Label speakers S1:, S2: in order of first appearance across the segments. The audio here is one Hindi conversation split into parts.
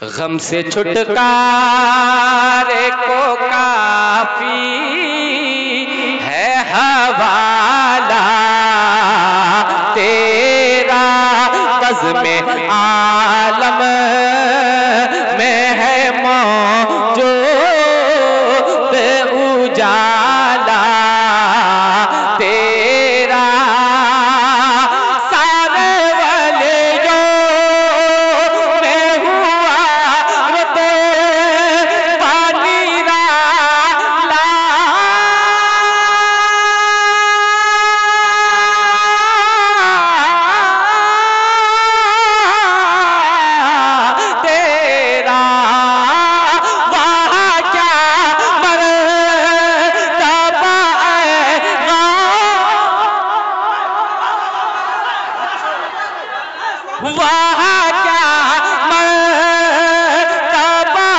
S1: गम से छुटकारे को काफी है हवाला तेरा, बज़्म आलम में है मौजूद उजाला तेरा, सारे वलियों में हुआ रते पानी राला तेरा, वहाँ क्या मर्तबा वहाँ क्या मर्तबा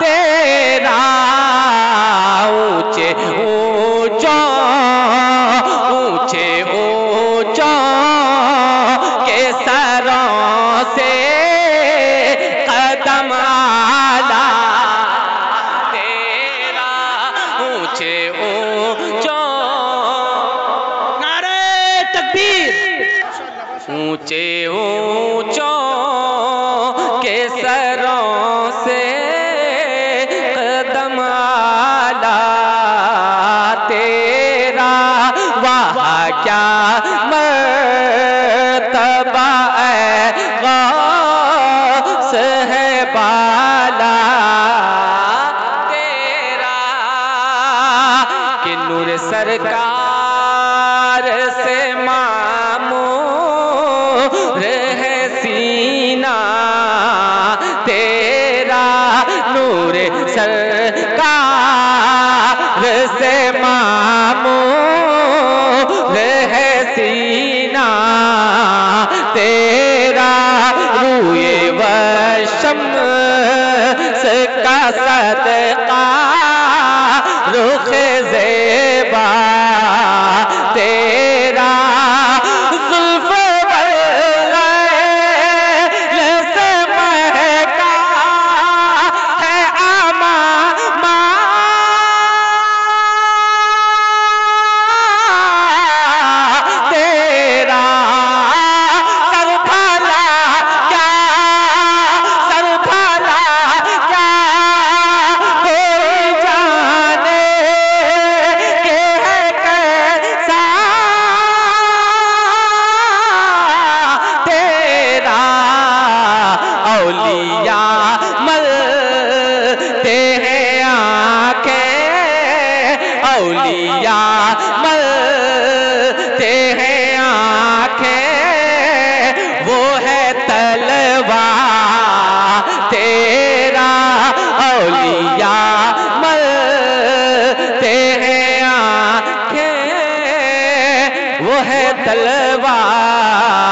S1: तेरा, ऊंचे ऊंचों ऊंचे ऊंचों के सरों से कदम आला तेरा, ऊंचे ऊंचों, नारे तकबीर, ऊंचे ऊंचों के सरों से कदम आला तेरा, वहाँ क्या मर्तबा गौस है बाला तेरा, कि नूर सरकार से मामूर है सीना तेरा, नूर सरकार से मामूर है सीना तेरा, रूए व शम्स का सदका रुख ज़ेबा तेरा, ज़ुल्फ़ वल्लैल से महका है आमा तेरा, सर भला क्या, सर भला क्या कोई जाने के है कैसा तेरा, औलिया मलते हैं आंखें, औलिया मलते हैं आंखें, वो है तलवार तेरा, औलिया मलते हैं आंखें, वो है तलवार